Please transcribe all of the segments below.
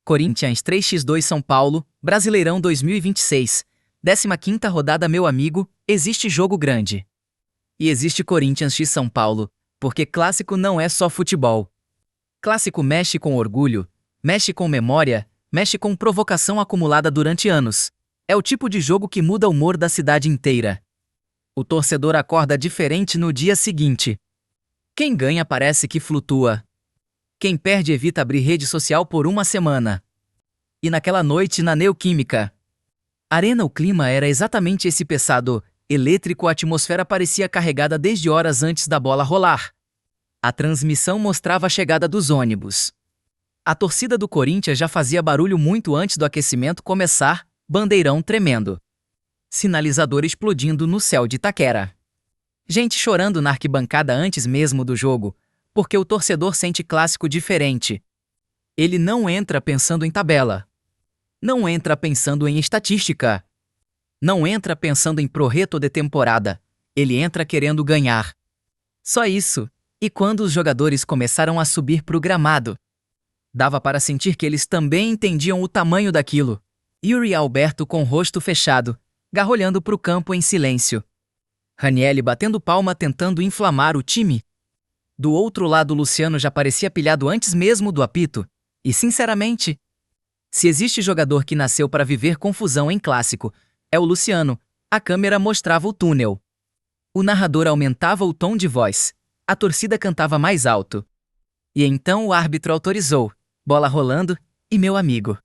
Corinthians 3x2 São Paulo, Brasileirão 2026. 15ª rodada. Meu amigo, existe jogo grande. E existe Corinthians x São Paulo, porque clássico não é só futebol. Clássico mexe com orgulho, mexe com memória, mexe com provocação acumulada durante anos. É o tipo de jogo que muda o humor da cidade inteira. O torcedor acorda diferente no dia seguinte. Quem ganha parece que flutua. Quem perde evita abrir rede social por uma semana. E naquela noite na Neoquímica Arena o clima era exatamente esse pesado, elétrico. A atmosfera parecia carregada desde horas antes da bola rolar. A transmissão mostrava a chegada dos ônibus. A torcida do Corinthians já fazia barulho muito antes do aquecimento começar, bandeirão tremendo. Sinalizador explodindo no céu de Itaquera. Gente chorando na arquibancada antes mesmo do jogo, porque o torcedor sente clássico diferente. Ele não entra pensando em tabela. Não entra pensando em estatística. Não entra pensando em projeto de temporada. Ele entra querendo ganhar. Só isso. E quando os jogadores começaram a subir pro gramado, dava para sentir que eles também entendiam o tamanho daquilo. Yuri Alberto com o rosto fechado, garrolhando pro campo em silêncio. Ranieri batendo palma tentando inflamar o time. Do outro lado, Luciano já parecia pilhado antes mesmo do apito. E sinceramente, se existe jogador que nasceu para viver confusão em clássico, é o Luciano. A câmera mostrava o túnel. O narrador aumentava o tom de voz. A torcida cantava mais alto. E então o árbitro autorizou. Bola rolando, e meu amigo,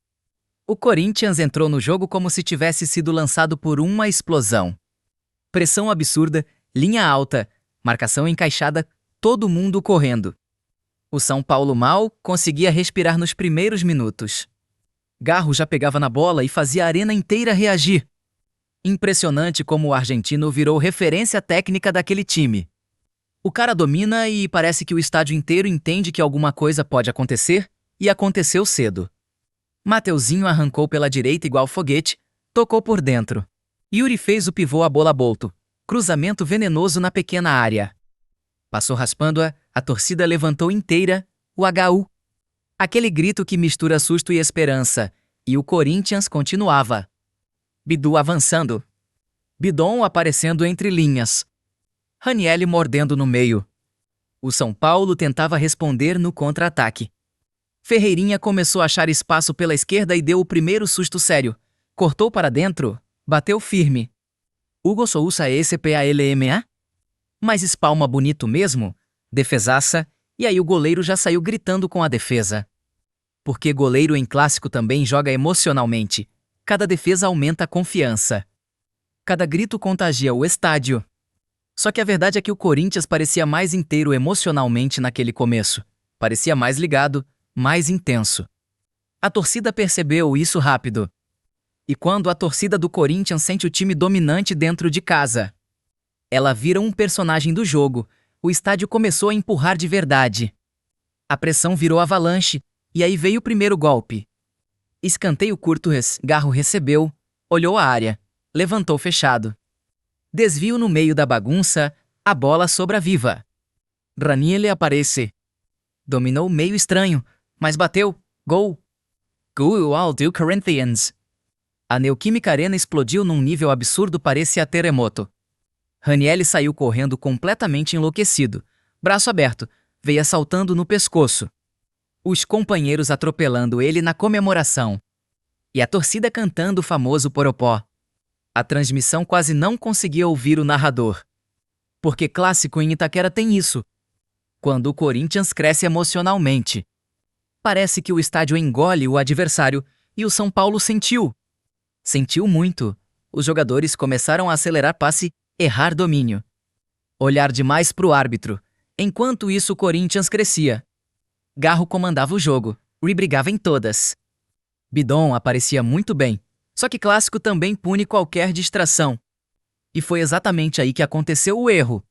o Corinthians entrou no jogo como se tivesse sido lançado por uma explosão. Pressão absurda, linha alta, marcação encaixada, todo mundo correndo. O São Paulo mal conseguia respirar nos primeiros minutos. Garro já pegava na bola e fazia a arena inteira reagir. Impressionante como o argentino virou referência técnica daquele time. O cara domina e parece que o estádio inteiro entende que alguma coisa pode acontecer, e aconteceu cedo. Mateuzinho arrancou pela direita igual foguete, tocou por dentro. Yuri fez o pivô a bola bolto, cruzamento venenoso na pequena área. Passou raspando-a, a torcida levantou inteira, o HU. Aquele grito que mistura susto e esperança, e o Corinthians continuava. Bidu avançando. Bidon aparecendo entre linhas. Ranieri mordendo no meio. O São Paulo tentava responder no contra-ataque. Ferreirinha começou a achar espaço pela esquerda e deu o primeiro susto sério. Cortou para dentro, bateu firme. Hugo Sousa SPALMA? Mas espalma bonito mesmo, defesaça, e aí o goleiro já saiu gritando com a defesa. Porque goleiro em clássico também joga emocionalmente. Cada defesa aumenta a confiança. Cada grito contagia o estádio. Só que a verdade é que o Corinthians parecia mais inteiro emocionalmente naquele começo. Parecia mais ligado, mais intenso. A torcida percebeu isso rápido. E quando a torcida do Corinthians sente o time dominante dentro de casa, ela vira um personagem do jogo. O estádio começou a empurrar de verdade. A pressão virou avalanche, e aí veio o primeiro golpe. Escanteio curto, Garro recebeu, olhou a área, levantou fechado. Desvio no meio da bagunça, a bola sobra viva. Ranieri aparece. Dominou meio estranho, mas bateu. Gol! Gol do Corinthians! A Neoquímica Arena explodiu num nível absurdo, parecia terremoto. Ranieri saiu correndo completamente enlouquecido, braço aberto, veia saltando no pescoço. Os companheiros atropelando ele na comemoração. E a torcida cantando o famoso poropó. A transmissão quase não conseguia ouvir o narrador. Porque clássico em Itaquera tem isso. Quando o Corinthians cresce emocionalmente, parece que o estádio engole o adversário, e o São Paulo sentiu. Sentiu muito. Os jogadores começaram a acelerar passe, errar domínio. Olhar demais pro árbitro. Enquanto isso o Corinthians crescia. Garro comandava o jogo, brigava em todas. Bidon aparecia muito bem, só que clássico também pune qualquer distração. E foi exatamente aí que aconteceu o erro.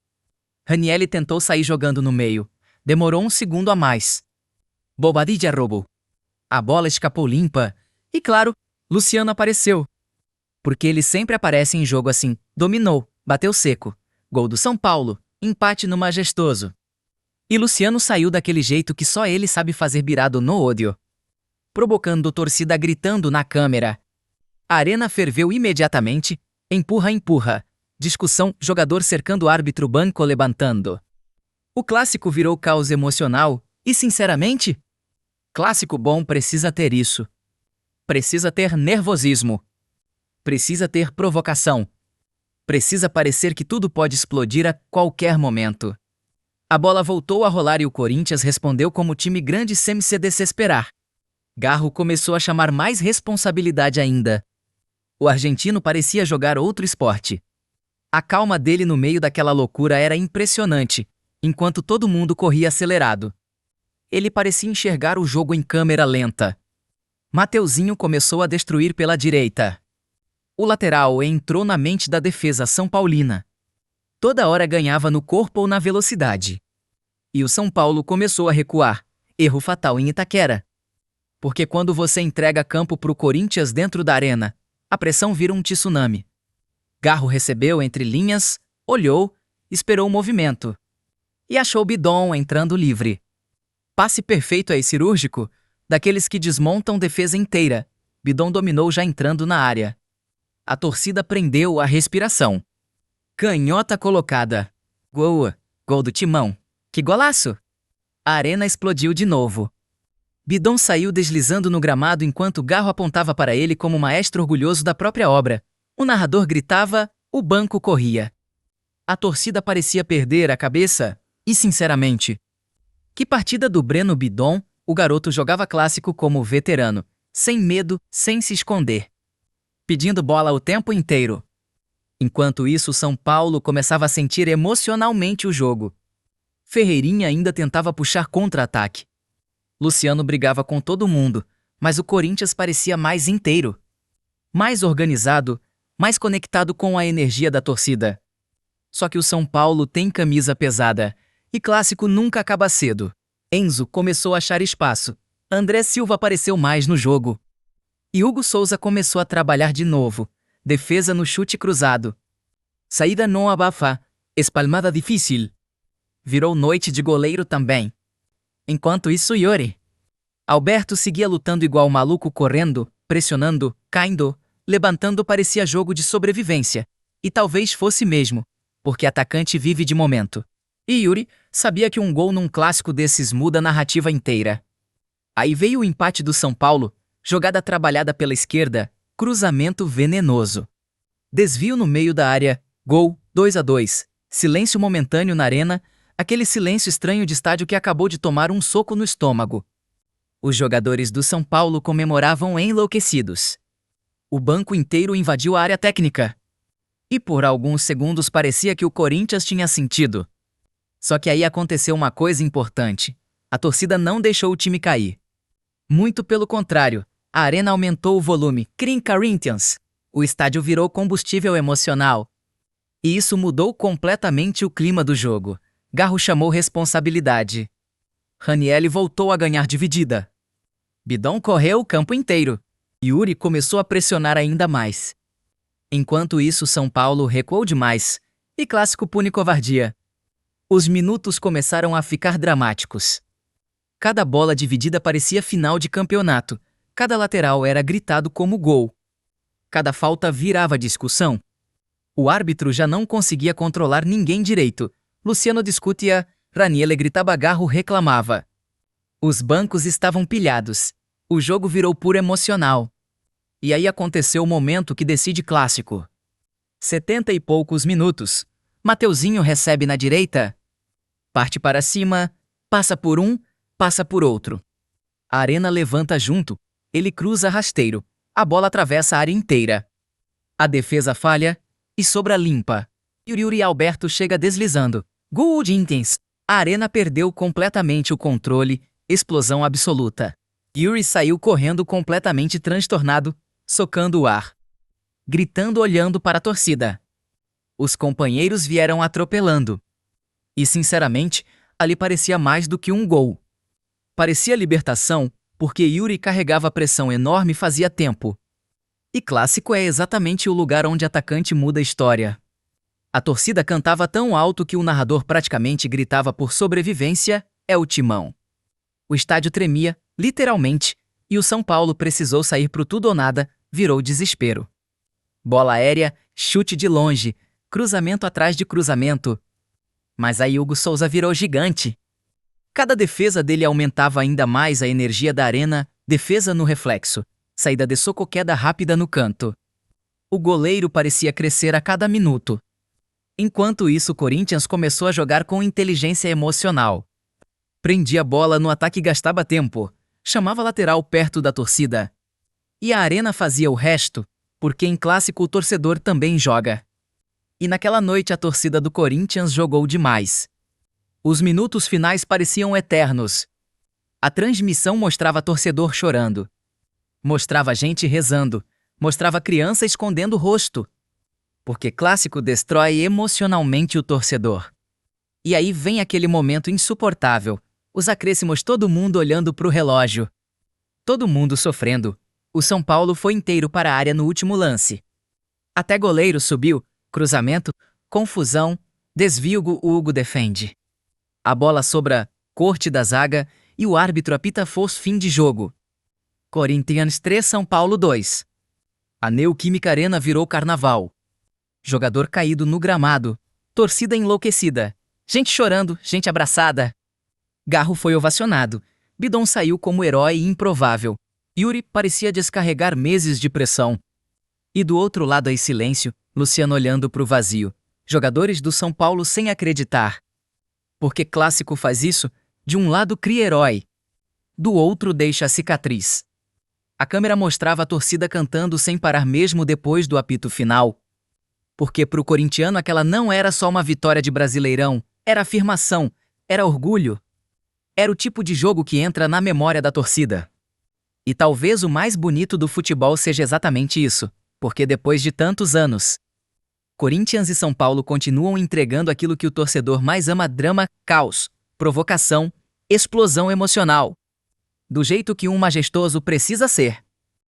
Ranieri tentou sair jogando no meio. Demorou um segundo a mais. Bobadilla roubou. A bola escapou limpa. E claro, Luciano apareceu. Porque ele sempre aparece em jogo assim. Dominou, bateu seco. Gol do São Paulo, empate no majestoso. E Luciano saiu daquele jeito que só ele sabe fazer, virado no ódio. provocando torcida gritando na câmera. A arena ferveu imediatamente, empurra, empurra. Discussão, jogador cercando árbitro, banco levantando. O clássico virou caos emocional, e sinceramente, clássico bom precisa ter isso. Precisa ter nervosismo. Precisa ter provocação. Precisa parecer que tudo pode explodir a qualquer momento. A bola voltou a rolar e o Corinthians respondeu como time grande sem se desesperar. Garro começou a chamar mais responsabilidade ainda. O argentino parecia jogar outro esporte. A calma dele no meio daquela loucura era impressionante, enquanto todo mundo corria acelerado. Ele parecia enxergar o jogo em câmera lenta. Mateuzinho começou a destruir pela direita. O lateral entrou na mente da defesa São Paulina. Toda hora ganhava no corpo ou na velocidade. E o São Paulo começou a recuar, erro fatal em Itaquera. Porque quando você entrega campo pro Corinthians dentro da arena, a pressão vira um tsunami. Garro recebeu entre linhas, olhou, esperou o movimento. E achou Bidon entrando livre. Passe perfeito aí cirúrgico, daqueles que desmontam defesa inteira. Bidon dominou já entrando na área. A torcida prendeu a respiração. Canhota colocada. Gol do Timão. Que golaço! A arena explodiu de novo. Bidon saiu deslizando no gramado enquanto Garro apontava para ele como maestro orgulhoso da própria obra. O narrador gritava, o banco corria. A torcida parecia perder a cabeça, e sinceramente. Que partida do Breno Bidon, o garoto jogava clássico como veterano, sem medo, sem se esconder. Pedindo bola o tempo inteiro. Enquanto isso, São Paulo começava a sentir emocionalmente o jogo. Ferreirinha ainda tentava puxar contra-ataque. Luciano brigava com todo mundo, mas o Corinthians parecia mais inteiro. Mais organizado, mais conectado com a energia da torcida. Só que o São Paulo tem camisa pesada, e clássico nunca acaba cedo. Enzo começou a achar espaço. André Silva apareceu mais no jogo. E Hugo Souza começou a trabalhar de novo. Defesa no chute cruzado. Saída não abafa. Espalmada difícil. Virou noite de goleiro também. Enquanto isso, Yuri. Alberto seguia lutando igual maluco, correndo, pressionando, caindo, levantando. Parecia jogo de sobrevivência. E talvez fosse mesmo, porque atacante vive de momento. E Yuri sabia que um gol num clássico desses muda a narrativa inteira. Aí veio o empate do São Paulo, jogada trabalhada pela esquerda, cruzamento venenoso. Desvio no meio da área, gol, 2-2, silêncio momentâneo na arena, aquele silêncio estranho de estádio que acabou de tomar um soco no estômago. Os jogadores do São Paulo comemoravam enlouquecidos. O banco inteiro invadiu a área técnica. E por alguns segundos parecia que o Corinthians tinha sentido. Só que aí aconteceu uma coisa importante. A torcida não deixou o time cair. Muito pelo contrário, a arena aumentou o volume. Crim Corinthians! O estádio virou combustível emocional. E isso mudou completamente o clima do jogo. Garro chamou responsabilidade. Ranieri voltou a ganhar dividida. Bidon correu o campo inteiro. Yuri começou a pressionar ainda mais. Enquanto isso, São Paulo recuou demais. E clássico pune covardia. Os minutos começaram a ficar dramáticos. Cada bola dividida parecia final de campeonato. Cada lateral era gritado como gol. Cada falta virava discussão. O árbitro já não conseguia controlar ninguém direito. Luciano discutia, Ranieri gritava, Garro reclamava. Os bancos estavam pilhados. O jogo virou puro emocional. E aí aconteceu o momento que decide clássico. 70 e poucos minutos. Mateuzinho recebe na direita. Parte para cima, passa por um, passa por outro. A arena levanta junto. Ele cruza rasteiro. A bola atravessa a área inteira. A defesa falha e sobra limpa. Yuri Alberto chega deslizando. Gol de Intens. A arena perdeu completamente o controle. Explosão absoluta. Yuri saiu correndo completamente transtornado, socando o ar. Gritando, olhando para a torcida. Os companheiros vieram atropelando. E sinceramente, ali parecia mais do que um gol. Parecia libertação, porque Yuri carregava pressão enorme fazia tempo. E clássico é exatamente o lugar onde atacante muda a história. A torcida cantava tão alto que o narrador praticamente gritava por sobrevivência, é o Timão. O estádio tremia, literalmente, E o São Paulo precisou sair pro tudo ou nada, virou desespero. Bola aérea, chute de longe, cruzamento atrás de cruzamento. Mas aí Hugo Souza virou gigante. Cada defesa dele aumentava ainda mais a energia da arena, defesa no reflexo, saída de soco, queda rápida no canto. O goleiro parecia crescer a cada minuto. Enquanto isso, o Corinthians começou a jogar com inteligência emocional. Prendia a bola no ataque e gastava tempo, chamava a lateral perto da torcida. E a arena fazia o resto, porque em clássico o torcedor também joga. E naquela noite a torcida do Corinthians jogou demais. Os minutos finais pareciam eternos. A transmissão mostrava torcedor chorando. Mostrava gente rezando. Mostrava criança escondendo o rosto. Porque clássico destrói emocionalmente o torcedor. E aí vem aquele momento insuportável. Os acréscimos, todo mundo olhando pro relógio. Todo mundo sofrendo. O São Paulo foi inteiro para a área no último lance. Até goleiro subiu, cruzamento, confusão, desvio, o Hugo defende. A bola sobra, corte da zaga, e o árbitro apita fim de jogo. Corinthians 3, São Paulo 2. A Neoquímica Arena virou carnaval. Jogador caído no gramado, torcida enlouquecida, gente chorando, gente abraçada. Garro foi ovacionado, Bidon saiu como herói improvável. Yuri parecia descarregar meses de pressão. E do outro lado aí silêncio, Luciano olhando pro vazio. Jogadores do São Paulo sem acreditar. Porque clássico faz isso, de um lado cria herói, do outro deixa a cicatriz. A câmera mostrava a torcida cantando sem parar mesmo depois do apito final. Porque pro corintiano aquela não era só uma vitória de Brasileirão, era afirmação, era orgulho. Era o tipo de jogo que entra na memória da torcida. E talvez o mais bonito do futebol seja exatamente isso, porque depois de tantos anos, Corinthians e São Paulo continuam entregando aquilo que o torcedor mais ama: drama, caos, provocação, explosão emocional. Do jeito que um majestoso precisa ser.